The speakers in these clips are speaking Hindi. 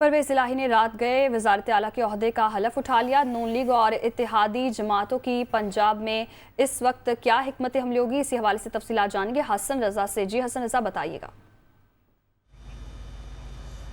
परवेज इलाही ने रात गए वजारत आला के ओहदे का हलफ उठा लिया। नून लीग और इत्तेहादी जमातों की पंजाब में इस वक्त क्या हिकमत अमली होगी, इसी हवाले से तफसीलात जानेंगे हसन रजा से। जी हसन रजा, बताइएगा।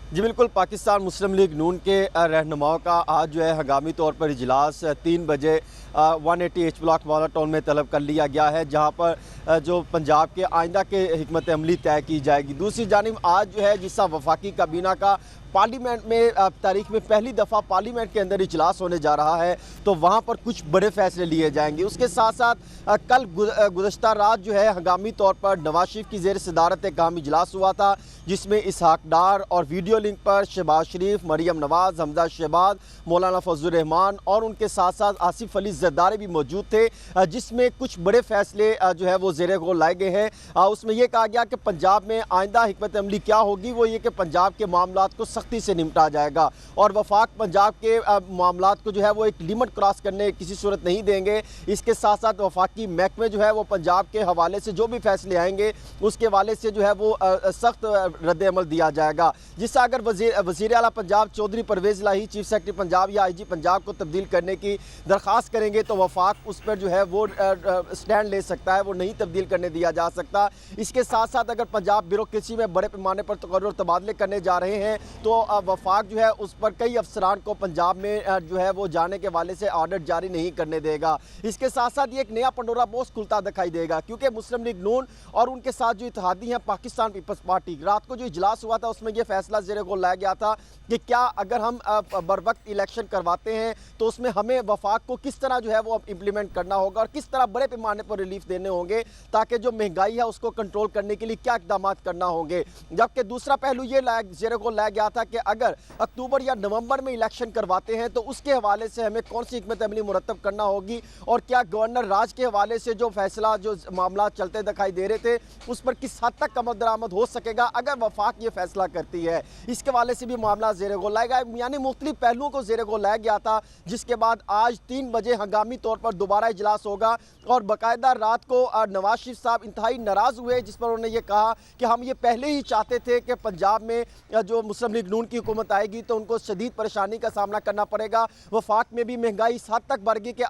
जी बिल्कुल, पाकिस्तान मुस्लिम लीग नून के रहनुमाओं का आज जो है हंगामी तौर पर इजलास 3 बजे 180 एच ब्लॉक मौला टाउन में तलब कर लिया गया है, जहां पर जो पंजाब के आइंदा के हिकमत अमली तय की जाएगी। दूसरी जानिब आज जो है जिस वफाकी काबीना का पार्लियामेंट में तारीख में पहली दफ़ा पार्लियामेंट के अंदर इजलास होने जा रहा है, तो वहाँ पर कुछ बड़े फैसले लिए जाएंगे। उसके साथ साथ कल गुज़श्ता रात जो है हंगामी तौर पर नवाज शरीफ की ज़ेर सदारत एक अहम इजलास हुआ था, जिसमें इसहाक डार और वीडियो लिंक पर शहबाज शरीफ, मरियम नवाज, हमजा शहबाज, मौलाना फजल रहमान और उनके साथ साथ आसिफ अली जरदारी भी मौजूद थे, जिसमें कुछ बड़े फैसले जो है वो ज़ेरे गौर लाए गए हैं। उसमें यह कहा गया कि पंजाब में आइंदा हिकमत अमली क्या होगी, वो ये कि पंजाब के मामलात को सख्ती से निपटा जाएगा और वफाक पंजाब के मामलात को जो है वो एक लिमिट क्रॉस करने किसी सूरत नहीं देंगे। इसके साथ साथ वफाकी महकमे जो है वो पंजाब के हवाले से जो भी फैसले आएंगे उसके हवाले से जो है वो सख्त रद्द अमल दिया जाएगा। जिससे अगर वज़ीर आला पंजाब चौधरी परवेज इलाही चीफ सेक्रेटरी पंजाब या IG पंजाब को तब्दील करने की दरख्वास्त करेंगे तो वफाक उस पर जो है वो स्टैंड ले सकता है, वो नहीं तब्दील करने दिया जा सकता। इसके साथ साथ अगर पंजाब ब्यूरोक्रेसी में बड़े पैमाने पर तकर्रुर तबादले करने जा रहे हैं तो वफाक जो है उस पर कई अफसरान को पंजाब में जो है वो जाने के हवाले से ऑर्डर जारी नहीं करने देगा। इसके साथ साथ ये एक नया पंडोरा बॉक्स खुलता दिखाई देगा, क्योंकि मुस्लिम लीग नून और उनके साथ जो इत्तेहादी हैं पाकिस्तान पीपल्स पार्टी, रात को जो इजलास हुआ था उसमें यह फैसला ज़ेरे गौर लाया गया था कि क्या अगर हम बर वक्त इलेक्शन करवाते हैं तो उसमें हमें वफाक को किस तरह जो है वो इम्प्लीमेंट करना होगा और किस तरह बड़े पैमाने पर रिलीफ देने होंगे, ताकि जो महंगाई है उसको कंट्रोल करने के लिए क्या इकदाम करना होंगे। जबकि दूसरा पहलू ये ज़ेरे गौर लाया गया था कि अगर अक्टूबर या नवंबर में इलेक्शन करवाते हैं तो उसके हवाले से हमें कौन सी हिकमत अमली मुरतब करना होगी और क्या गवर्नर राज के हवाले से जो फैसला जो मामला चलते दिखाई दे रहे थे उस पर किस हद तक अमल दरामद हो सकेगा अगर वफाक ये फैसला करती है। इसके हवाले से भी मामला ज़ेरे गौर लाया गया, यानी मुख्तलिफ पहलुओं को ज़ेरे गौर लाया गया था, जिसके बाद आज 3 बजे हंगामी तौर पर दोबारा इजलास होगा और बाकायदा रात को नवाज शरीफ साहब इंतहाई नाराज़ हुए, जिस पर उन्होंने ये कहा कि हम ये पहले ही चाहते थे कि पंजाब में जो मुस्लिम लीग नून की हुकूमत आएगी तो उनको शदीद परेशानी का सामना करना पड़ेगा। वफाक में भी महंगाई इस हद तक बढ़ गई कि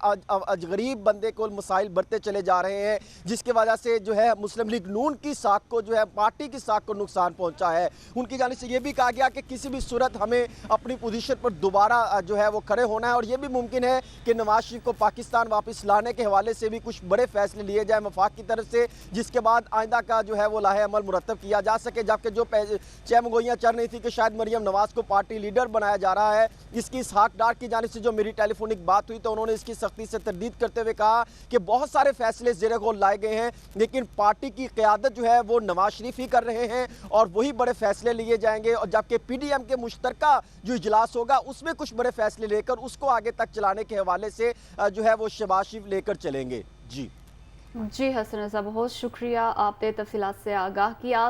गरीब बंदे को मसाइल बढ़ते चले जा रहे हैं, जिसकी वजह से जो है मुस्लिम लीग नून की साख को जो है पार्टी की साख को नुकसान पहुंचा है। उनकी जानिब से ये भी कहा गया कि किसी भी सूरत हमें अपनी पोजीशन पर दोबारा जो है वो खड़े होना है और ये भी मुमकिन है कि नवाज शरीफ को पाकिस्तान वापस लाने के हवाले से भी कुछ बड़े फैसले लिए जाए वफाक की तरफ से, जिसके बाद आइंदा का जो है वो लाहे अमल मुरतब किया जा सके। जबकि जो चहमगोइयाँ चल रही थी कि शायद मरियम नवाज को पार्टी लीडर बनाया जा रहा है, इसकी इसहाक डार की जानिब से जो मेरी टेलीफोनिक बात हुई तो उन्होंने इसकी सख्ती से तरदीद करते हुए कहा कि बहुत सारे फैसले ज़ेरे गौर लाए गए हैं, लेकिन पार्टी की क़यादत जो है वो नवाज शरीफ ही कर रहे हैं और वही बड़े फैसले लिए जाएंगे। और जबकि PDM के मुश्तरका जो इजलास होगा उसमें कुछ बड़े फैसले लेकर उसको आगे तक चलाने के हवाले से जो है वो शहबाज शरीफ लेकर चलेंगे। जी हसन रजा, बहुत शुक्रिया, आपने तफसीलात से आगाह किया।